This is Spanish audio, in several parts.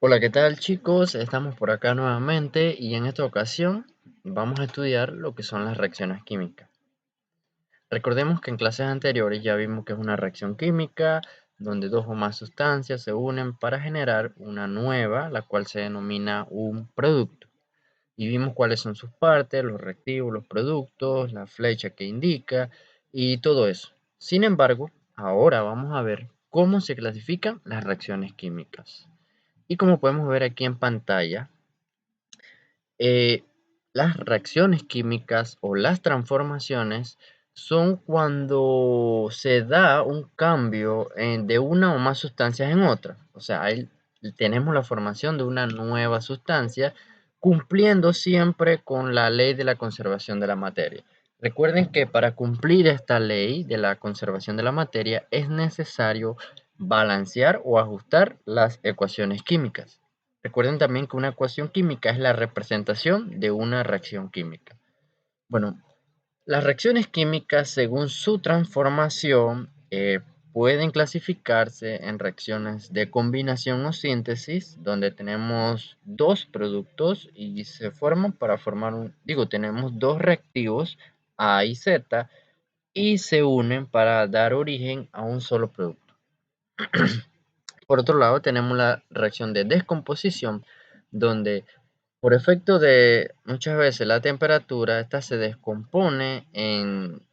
Hola, ¿qué tal chicos? Estamos por acá nuevamente y en esta ocasión vamos a estudiar lo que son las reacciones químicas. Recordemos que en clases anteriores ya vimos que es una reacción química donde dos o más sustancias se unen para generar una nueva, la cual se denomina un producto. Y vimos cuáles son sus partes, los reactivos, los productos, la flecha que indica y todo eso. Sin embargo, ahora vamos a ver cómo se clasifican las reacciones químicas. Y como podemos ver aquí en pantalla, eh, las reacciones químicas o las transformaciones son cuando se da un cambio de una o más sustancias en otra. O sea, ahí tenemos la formación de una nueva sustancia cumpliendo siempre con la ley de la conservación de la materia. Recuerden que para cumplir esta ley de la conservación de la materia es necesario balancear o ajustar las ecuaciones químicas. Recuerden también que una ecuación química es la representación de una reacción química. Bueno, las reacciones químicas, según su transformación, pueden clasificarse en reacciones de combinación o síntesis, donde tenemos dos productos y se forman para formar tenemos dos reactivos A y Z y se unen para dar origen a un solo producto. Por otro lado, tenemos la reacción de descomposición, donde por efecto de muchas veces la temperatura, esta se descompone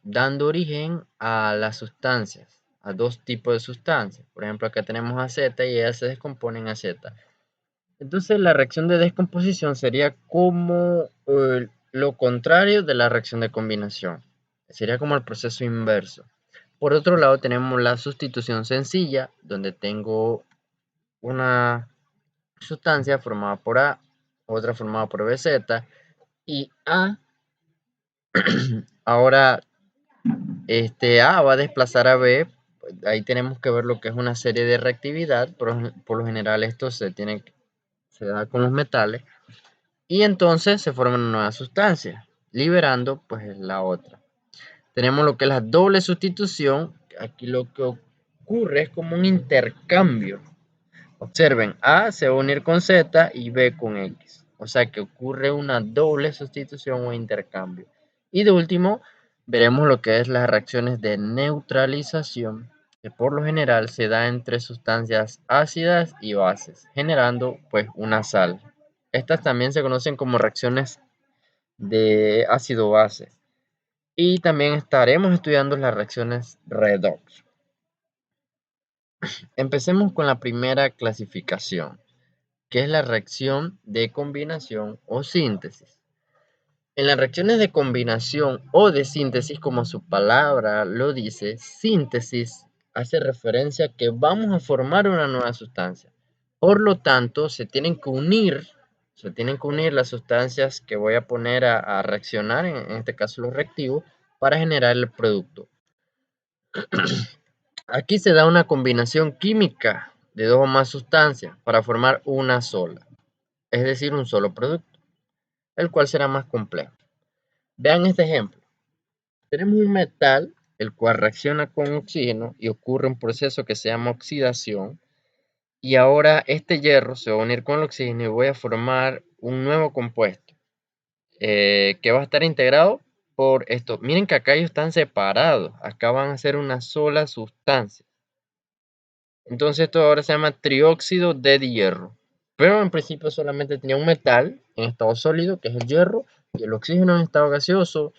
dando origen a las sustancias, a dos tipos de sustancias. Por ejemplo, acá tenemos AZ y ellas se descomponen a Z. Entonces, la reacción de descomposición sería como lo contrario de la reacción de combinación. Sería como el proceso inverso. Por otro lado, tenemos la sustitución sencilla, donde tengo una sustancia formada por A, otra formada por BZ, y A, ahora A va a desplazar a B, ahí tenemos que ver lo que es una serie de reactividad, por lo general esto se da con los metales, y entonces se forma una nueva sustancia, liberando pues la otra. Tenemos lo que es la doble sustitución, aquí lo que ocurre es como un intercambio. Observen, A se va a unir con Z y B con X. O sea que ocurre una doble sustitución o intercambio. Y de último, veremos lo que es las reacciones de neutralización, que por lo general se da entre sustancias ácidas y bases, generando pues una sal. Estas también se conocen como reacciones de ácido-base. Y también estaremos estudiando las reacciones redox. Empecemos con la primera clasificación, que es la reacción de combinación o síntesis. En las reacciones de combinación o de síntesis, como su palabra lo dice, síntesis hace referencia a que vamos a formar una nueva sustancia. Por lo tanto, se tienen que unir las sustancias que voy a poner a reaccionar, en este caso los reactivos, para generar el producto. Aquí se da una combinación química de dos o más sustancias para formar una sola, es decir, un solo producto, el cual será más complejo. Vean este ejemplo. Tenemos un metal, el cual reacciona con oxígeno y ocurre un proceso que se llama oxidación. Y ahora este hierro se va a unir con el oxígeno y voy a formar un nuevo compuesto que va a estar integrado por esto. Miren que acá ellos están separados. Acá van a ser una sola sustancia. Entonces esto ahora se llama trióxido de hierro. Pero en principio solamente tenía un metal en estado sólido, que es el hierro, y el oxígeno en estado gaseoso.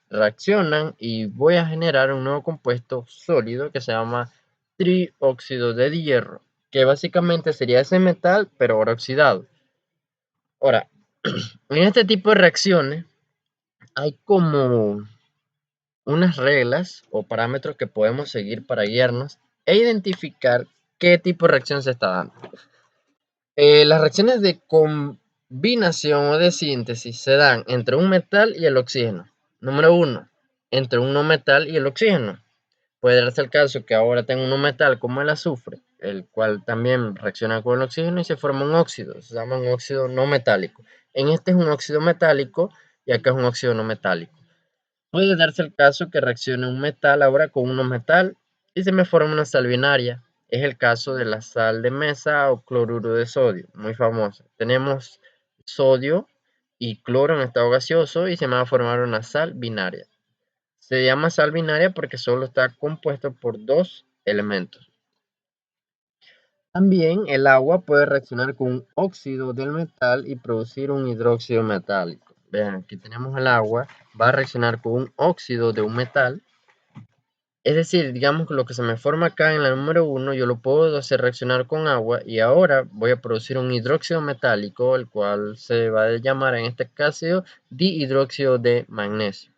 Reaccionan y voy a generar un nuevo compuesto sólido que se llama trióxido de hierro, que básicamente sería ese metal, pero ahora oxidado. Ahora, en este tipo de reacciones hay como unas reglas o parámetros que podemos seguir para guiarnos e identificar qué tipo de reacción se está dando. Las reacciones de combinación o de síntesis se dan entre un metal y el oxígeno. Número 1, entre un no metal y el oxígeno. Puede darse el caso que ahora tengo un no metal como el azufre, el cual también reacciona con el oxígeno y se forma un óxido. Se llama un óxido no metálico. En este es un óxido metálico y acá es un óxido no metálico. Puede darse el caso que reaccione un metal ahora con un no metal y se me forma una sal binaria. es el caso de la sal de mesa o cloruro de sodio, muy famoso. Tenemos sodio y cloro en estado gaseoso y se va a formar una sal binaria. Se llama sal binaria porque solo está compuesto por dos elementos. También el agua puede reaccionar con un óxido del metal y producir un hidróxido metálico. Vean, aquí tenemos el agua, va a reaccionar con un óxido de un metal. Es decir, digamos que lo que se me forma acá en la número 1, yo lo puedo hacer reaccionar con agua y ahora voy a producir un hidróxido metálico, el cual se va a llamar en este caso dihidróxido de magnesio.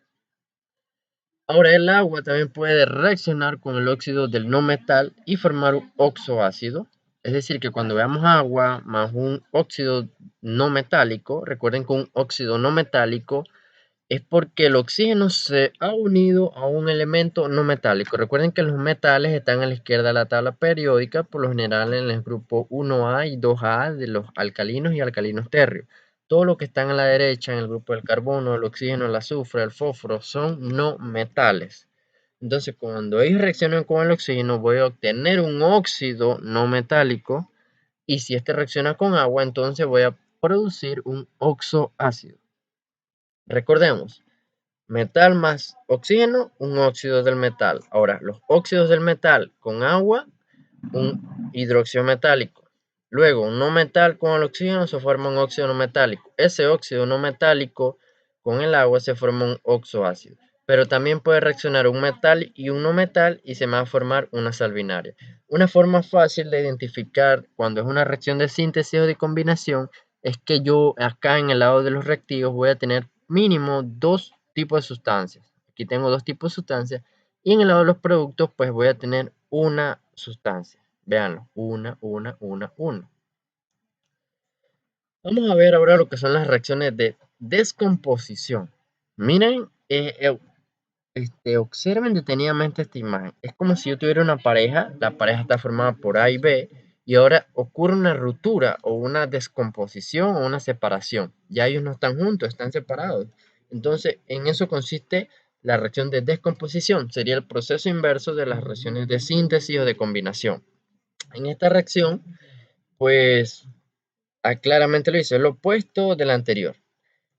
Ahora el agua también puede reaccionar con el óxido del no metal y formar un oxoácido. Es decir, que cuando veamos agua más un óxido no metálico, recuerden que un óxido no metálico es porque el oxígeno se ha unido a un elemento no metálico. Recuerden que los metales están a la izquierda de la tabla periódica, por lo general en el grupo 1A y 2A de los alcalinos y alcalinos térreos. Todo lo que están a la derecha en el grupo del carbono, el oxígeno, el azufre, el fósforo son no metales. Entonces, cuando ellos reaccionan con el oxígeno, voy a obtener un óxido no metálico. Y si este reacciona con agua, entonces voy a producir un oxoácido. Recordemos, metal más oxígeno, un óxido del metal. Ahora, los óxidos del metal con agua, un hidróxido metálico. Luego, un no metal con el oxígeno se forma un óxido no metálico. Ese óxido no metálico con el agua se forma un oxoácido. Pero también puede reaccionar un metal y un no metal y se va a formar una sal binaria. Una forma fácil de identificar cuando es una reacción de síntesis o de combinación es que yo acá en el lado de los reactivos voy a tener mínimo dos tipos de sustancias. Aquí tengo dos tipos de sustancias y en el lado de los productos pues voy a tener una sustancia. Veanlo, una. Vamos a ver ahora lo que son las reacciones de descomposición. Miren, observen detenidamente esta imagen. Es como si yo tuviera una pareja, la pareja está formada por A y B, y ahora ocurre una ruptura o una descomposición o una separación. Ya ellos no están juntos, están separados. Entonces, en eso consiste la reacción de descomposición. Sería el proceso inverso de las reacciones de síntesis o de combinación. En esta reacción, pues claramente lo dice, es lo opuesto del anterior.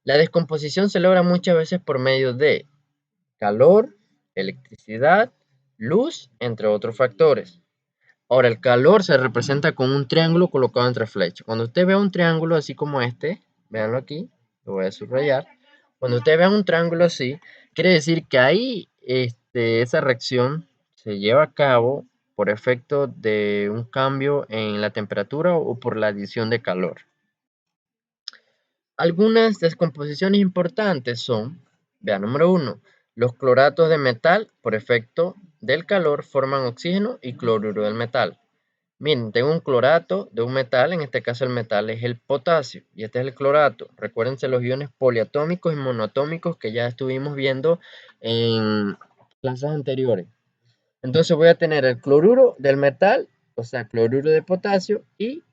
La descomposición se logra muchas veces por medio de calor, electricidad, luz, entre otros factores. Ahora, el calor se representa con un triángulo colocado entre flechas. Cuando usted vea un triángulo así como este, véanlo aquí, lo voy a subrayar. Cuando usted vea un triángulo así, quiere decir que ahí esa reacción se lleva a cabo por efecto de un cambio en la temperatura o por la adición de calor. Algunas descomposiciones importantes son, vean, número 1, los cloratos de metal por efecto del calor forman oxígeno y cloruro del metal. Miren, tengo un clorato de un metal, en este caso el metal es el potasio y este es el clorato. Recuérdense los iones poliatómicos y monoatómicos que ya estuvimos viendo en clases anteriores. Entonces voy a tener el cloruro del metal, o sea, cloruro de potasio y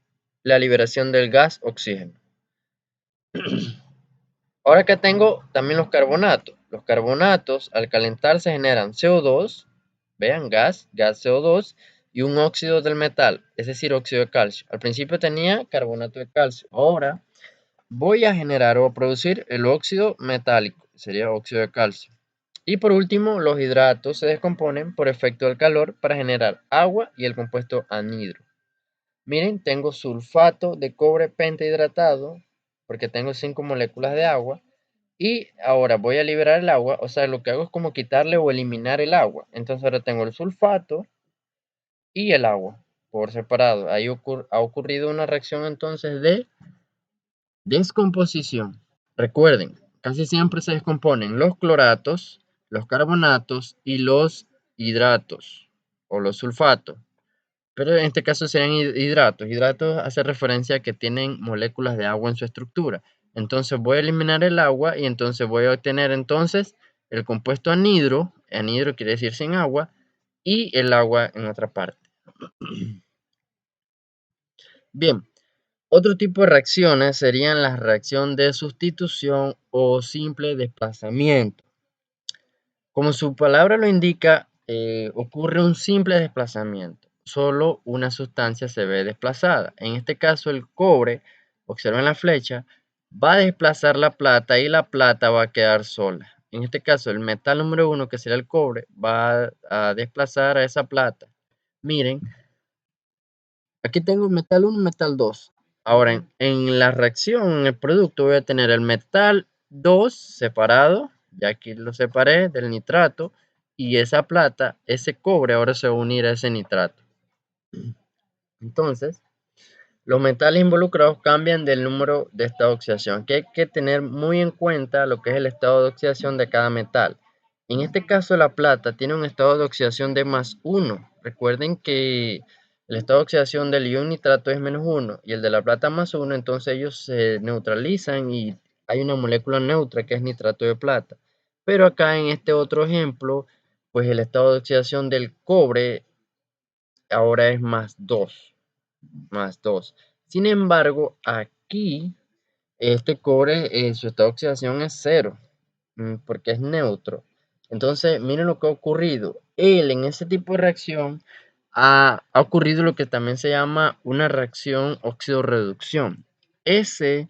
la liberación del gas oxígeno. Ahora que tengo también los carbonatos. Los carbonatos al calentarse generan CO2, vean, gas CO2 y un óxido del metal, es decir, óxido de calcio. Al principio tenía carbonato de calcio. Ahora voy a generar o producir el óxido metálico, sería óxido de calcio. Y por último, los hidratos se descomponen por efecto del calor para generar agua y el compuesto anhidro. Miren, tengo sulfato de cobre pentahidratado, porque tengo 5 moléculas de agua. Y ahora voy a liberar el agua, o sea, lo que hago es como quitarle o eliminar el agua. Entonces ahora tengo el sulfato y el agua por separado. Ahí ha ocurrido una reacción entonces de descomposición. Recuerden, casi siempre se descomponen los cloratos, los carbonatos y los hidratos o los sulfatos. Pero en este caso serían hidratos. Hidratos hace referencia a que tienen moléculas de agua en su estructura. Entonces voy a eliminar el agua y entonces voy a obtener entonces el compuesto anhidro. Anhidro quiere decir sin agua y el agua en otra parte. Bien, otro tipo de reacciones serían la reacción de sustitución o simple desplazamiento. Como su palabra lo indica, ocurre un simple desplazamiento. solo una sustancia se ve desplazada. En este caso, el cobre, observen la flecha, va a desplazar la plata y la plata va a quedar sola. En este caso, el metal número 1, que será el cobre, va a desplazar a esa plata. Miren, aquí tengo el metal 1 y metal 2. Ahora, en la reacción, en el producto, voy a tener el metal 2 separado, ya aquí lo separé del nitrato, y esa plata, ese cobre, ahora se va a unir a ese nitrato. Entonces, los metales involucrados cambian del número de estado de oxidación, que hay que tener muy en cuenta lo que es el estado de oxidación de cada metal. En este caso, la plata tiene un estado de oxidación de +1. Recuerden que el estado de oxidación del ion nitrato es -1 y el de la plata +1, entonces ellos se neutralizan y hay una molécula neutra que es nitrato de plata. Pero acá en este otro ejemplo, pues el estado de oxidación del cobre ahora es +2. Sin embargo, aquí este cobre, su estado de oxidación es 0, porque es neutro. Entonces, miren lo que ha ocurrido. En ese tipo de reacción ha ocurrido lo que también se llama una reacción óxido-reducción. Ese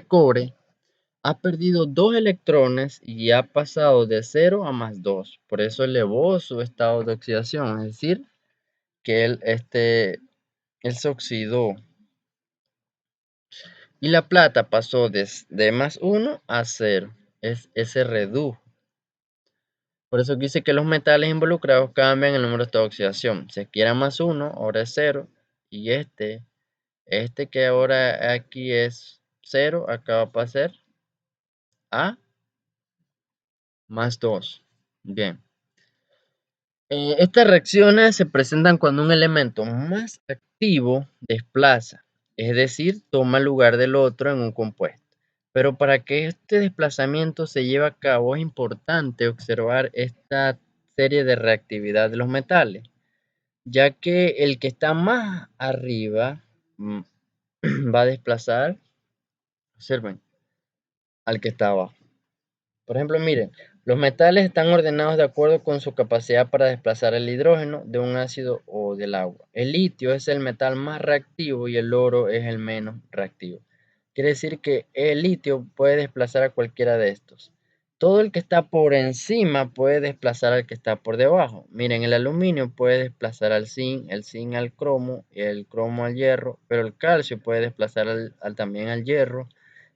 cobre ha perdido 2 electrones y ha pasado de 0 a +2. Por eso elevó su estado de oxidación, es decir, que él se oxidó. Y la plata pasó de +1 a 0. Ese redujo. Por eso dice que los metales involucrados cambian el número de estado de oxidación. Si aquí era +1, ahora es 0. Y este que ahora aquí es 0, acá va a pasar a +2. Bien. Estas reacciones se presentan cuando un elemento más activo desplaza, es decir, toma el lugar del otro en un compuesto. Pero para que este desplazamiento se lleve a cabo es importante observar esta serie de reactividad de los metales, ya que el que está más arriba va a desplazar, observen, al que está abajo. Por ejemplo, miren, los metales están ordenados de acuerdo con su capacidad para desplazar el hidrógeno de un ácido o del agua. El litio es el metal más reactivo y el oro es el menos reactivo. Quiere decir que el litio puede desplazar a cualquiera de estos. Todo el que está por encima puede desplazar al que está por debajo. Miren, el aluminio puede desplazar al zinc, el zinc al cromo, el cromo al hierro, pero el calcio puede desplazar también al hierro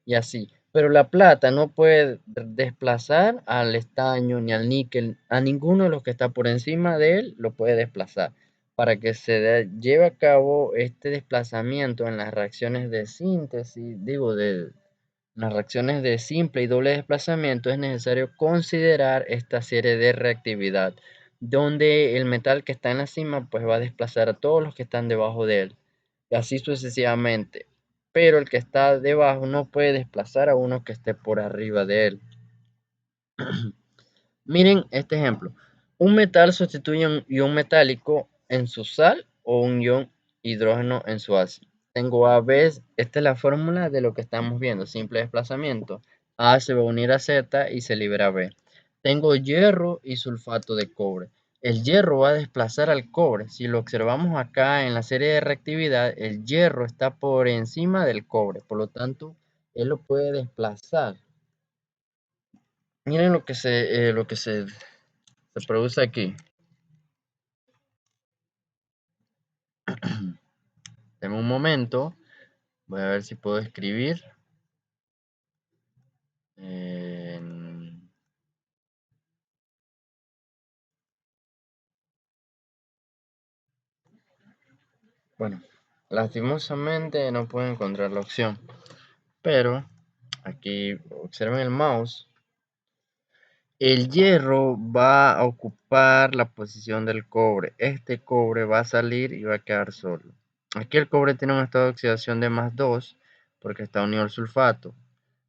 y así. Pero la plata no puede desplazar al estaño ni al níquel, a ninguno de los que está por encima de él lo puede desplazar. Para que se lleve a cabo este desplazamiento en las reacciones de síntesis, de las reacciones de simple y doble desplazamiento, es necesario considerar esta serie de reactividad, donde el metal que está en la cima pues va a desplazar a todos los que están debajo de él, y así sucesivamente. Pero el que está debajo no puede desplazar a uno que esté por arriba de él. Miren este ejemplo. Un metal sustituye un ion metálico en su sal o un ion hidrógeno en su ácido. Tengo AB, esta es la fórmula de lo que estamos viendo, simple desplazamiento. A se va a unir a Z y se libera B. Tengo hierro y sulfato de cobre. El hierro va a desplazar al cobre. Si lo observamos acá en la serie de reactividad, el hierro está por encima del cobre, por lo tanto, él lo puede desplazar. Miren lo que se produce aquí. En un momento, voy a ver si puedo escribir. Bueno, lastimosamente no puedo encontrar la opción, pero aquí observen el mouse. El hierro va a ocupar la posición del cobre. Este cobre va a salir y va a quedar solo. Aquí el cobre tiene un estado de oxidación de +2 porque está unido al sulfato.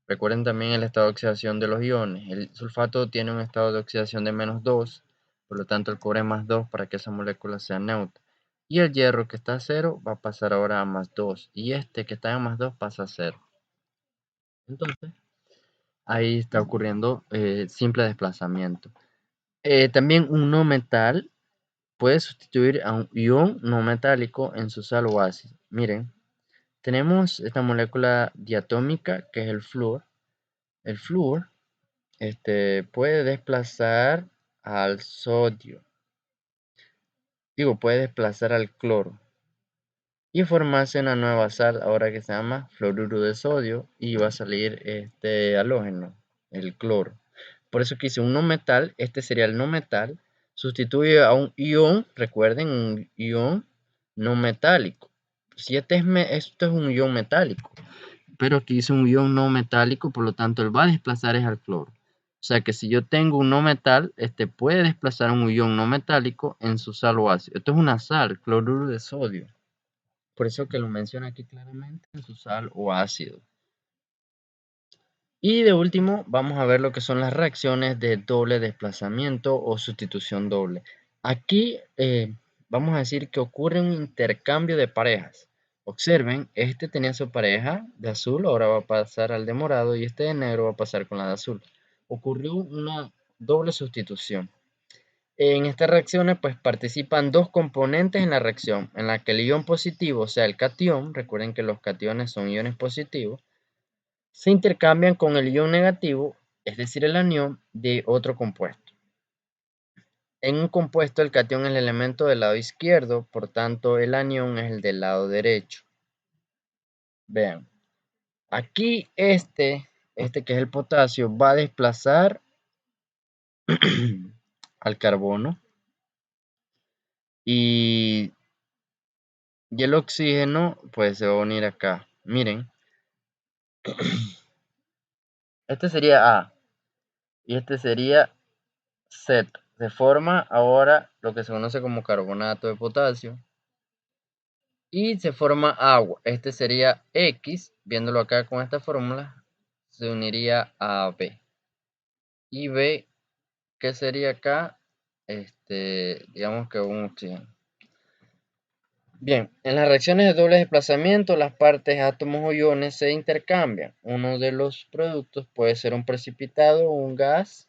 Recuerden también el estado de oxidación de los iones. El sulfato tiene un estado de oxidación de -2, por lo tanto el cobre es +2 para que esa molécula sea neutra. Y el hierro que está a 0 va a pasar ahora a +2 y este que está en +2 pasa a 0. Entonces ahí está ocurriendo simple desplazamiento. También un no metal puede sustituir a un ion no metálico en su sal o ácido. Miren, tenemos esta molécula diatómica que es el flúor. El flúor puede desplazar al sodio, puede desplazar al cloro y formarse una nueva sal ahora que se llama fluoruro de sodio y va a salir este halógeno, el cloro. Por eso que hice un no metal, este sería el no metal, sustituye a un ion, recuerden, un ion no metálico. Si esto es un ion metálico, pero aquí hice un ion no metálico, por lo tanto él va a desplazar es al cloro. O sea que si yo tengo un no metal, puede desplazar un ion no metálico en su sal o ácido. Esto es una sal, cloruro de sodio. Por eso que lo menciona aquí claramente en su sal o ácido. Y de último, vamos a ver lo que son las reacciones de doble desplazamiento o sustitución doble. Aquí vamos a decir que ocurre un intercambio de parejas. Observen, este tenía su pareja de azul, ahora va a pasar al de morado y este de negro va a pasar con la de azul. Ocurrió una doble sustitución. En estas reacciones pues participan dos componentes en la reacción, en la que el ion positivo, o sea el catión, recuerden que los cationes son iones positivos, se intercambian con el ion negativo, es decir el anión, de otro compuesto. En un compuesto el catión es el elemento del lado izquierdo, por tanto el anión es el del lado derecho. Vean, aquí este que es el potasio, va a desplazar al carbono y el oxígeno pues se va a unir acá. Miren, este sería A y este sería Z. Se forma ahora lo que se conoce como carbonato de potasio y se forma agua. Este sería X, viéndolo acá con esta fórmula, se uniría a B. Y B, ¿qué sería acá? Digamos que un oxígeno. Bien, en las reacciones de doble desplazamiento, las partes átomos o iones se intercambian. Uno de los productos puede ser un precipitado, un gas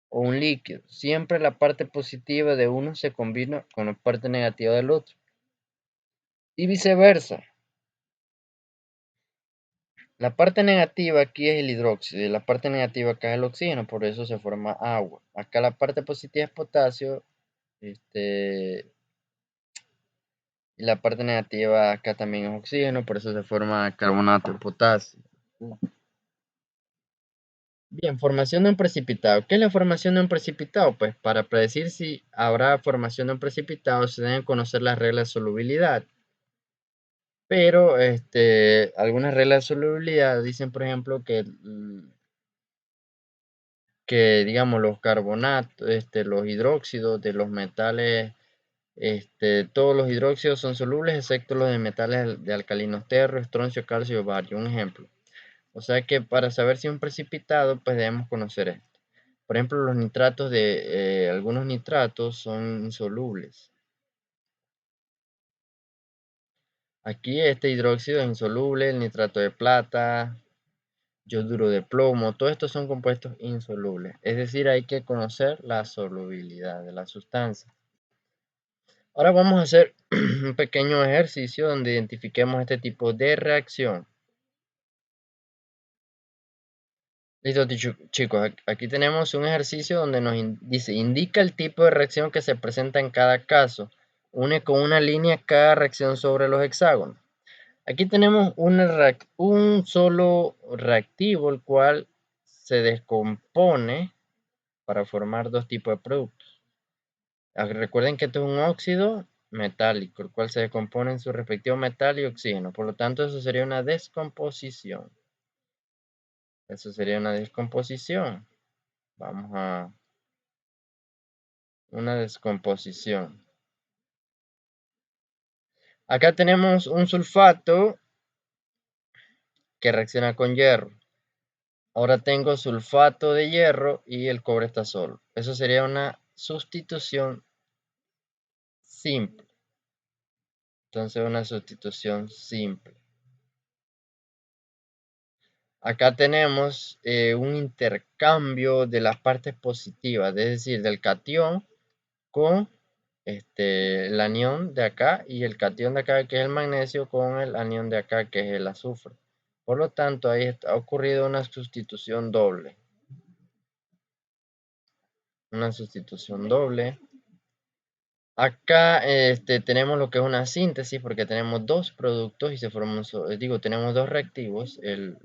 o un líquido. Siempre la parte positiva de uno se combina con la parte negativa del otro. Y viceversa. La parte negativa aquí es el hidróxido y la parte negativa acá es el oxígeno, por eso se forma agua. Acá la parte positiva es potasio, y la parte negativa acá también es oxígeno, por eso se forma carbonato de potasio. Bien, formación de un precipitado. ¿Qué es la formación de un precipitado? Pues para predecir si habrá formación de un precipitado se deben conocer las reglas de solubilidad. Pero algunas reglas de solubilidad dicen, por ejemplo, que digamos los carbonatos, los hidróxidos de los metales, todos los hidróxidos son solubles excepto los de metales de alcalinos terro, estroncio, calcio y bario. Un ejemplo. O sea que para saber si es un precipitado, pues debemos conocer esto. Por ejemplo, los nitratos de algunos nitratos son insolubles. Aquí este hidróxido es insoluble, el nitrato de plata, yoduro de plomo, todos estos son compuestos insolubles. Es decir, hay que conocer la solubilidad de la sustancia. Ahora vamos a hacer un pequeño ejercicio donde identifiquemos este tipo de reacción. Listo, chicos, aquí tenemos un ejercicio donde nos dice, indica el tipo de reacción que se presenta en cada caso. Une con una línea cada reacción sobre los hexágonos. Aquí tenemos un solo reactivo, el cual se descompone para formar dos tipos de productos. Recuerden que esto es un óxido metálico, el cual se descompone en su respectivo metal y oxígeno. Por lo tanto, eso sería una descomposición. Eso sería una descomposición. Vamos a una descomposición. Acá tenemos un sulfato que reacciona con hierro. Ahora tengo sulfato de hierro y el cobre está solo. Eso sería una sustitución simple. Entonces una sustitución simple. Acá tenemos un intercambio de las partes positivas, es decir, del catión con el anión de acá y el catión de acá, que es el magnesio, con el anión de acá, que es el azufre. Por lo tanto, ahí ha ocurrido una sustitución doble. Una sustitución doble. Acá tenemos lo que es una síntesis, porque tenemos dos productos y se forman, tenemos dos reactivos, el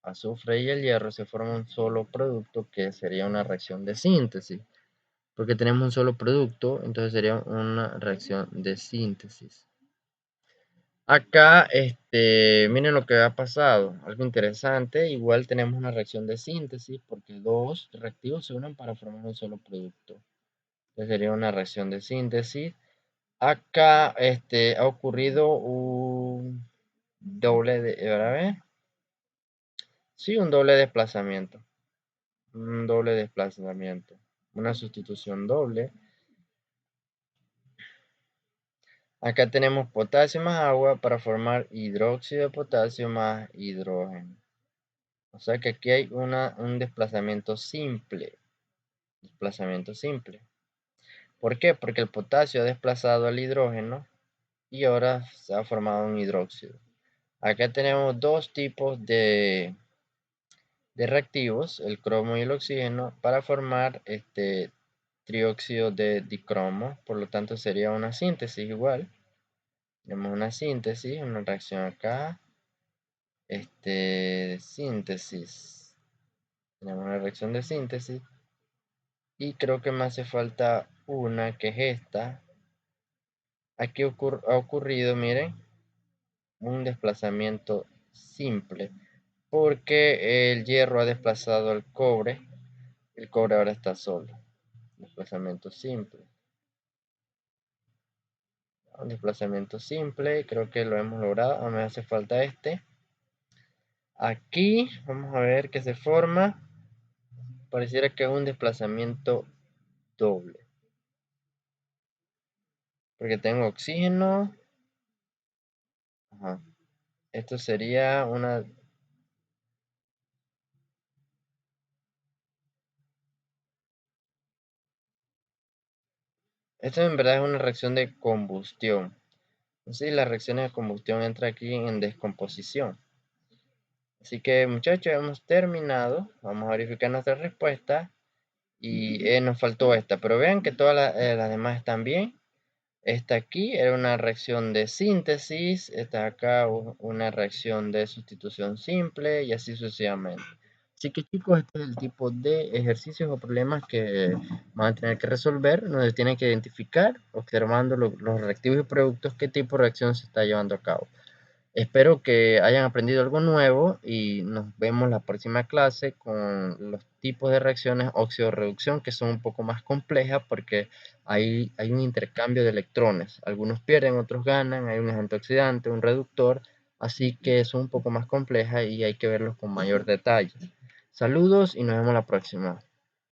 azufre y el hierro, se forman un solo producto, que sería una reacción de síntesis. Porque tenemos un solo producto, entonces sería una reacción de síntesis. Acá, miren lo que ha pasado, algo interesante. Igual tenemos una reacción de síntesis, porque dos reactivos se unen para formar un solo producto. Entonces sería una reacción de síntesis. Acá, ha ocurrido un doble de, sí, un doble desplazamiento. Un doble desplazamiento. Una sustitución doble. Acá tenemos potasio más agua para formar hidróxido de potasio más hidrógeno. O sea que aquí hay un desplazamiento simple. Desplazamiento simple. ¿Por qué? Porque el potasio ha desplazado al hidrógeno y ahora se ha formado un hidróxido. Acá tenemos dos tipos de reactivos, el cromo y el oxígeno, para formar trióxido de dicromo. Por lo tanto sería una síntesis igual. Tenemos una síntesis, una reacción acá. Síntesis. Tenemos una reacción de síntesis. Y creo que me hace falta una, que es esta. Aquí ha ocurrido, miren, un desplazamiento simple. Porque el hierro ha desplazado al cobre. El cobre ahora está solo. Desplazamiento simple. Un desplazamiento simple. Creo que lo hemos logrado. Ahora me hace falta este. Aquí vamos a ver que se forma. Pareciera que es un desplazamiento doble. Porque tengo oxígeno. Ajá. Esto sería una... Esto en verdad es una reacción de combustión. Entonces las reacciones de combustión entran aquí en descomposición. Así que muchachos, hemos terminado. Vamos a verificar nuestra respuesta. Y nos faltó esta. Pero vean que todas las demás están bien. Esta aquí era una reacción de síntesis. Esta acá una reacción de sustitución simple. Y así sucesivamente. Así que chicos, este es el tipo de ejercicios o problemas que van a tener que resolver, donde tienen que identificar, observando los reactivos y productos, qué tipo de reacción se está llevando a cabo. Espero que hayan aprendido algo nuevo y nos vemos la próxima clase con los tipos de reacciones óxido-reducción, que son un poco más complejas porque hay un intercambio de electrones. Algunos pierden, otros ganan, hay un agente oxidante, un reductor, así que son un poco más complejas y hay que verlos con mayor detalle. Saludos y nos vemos la próxima.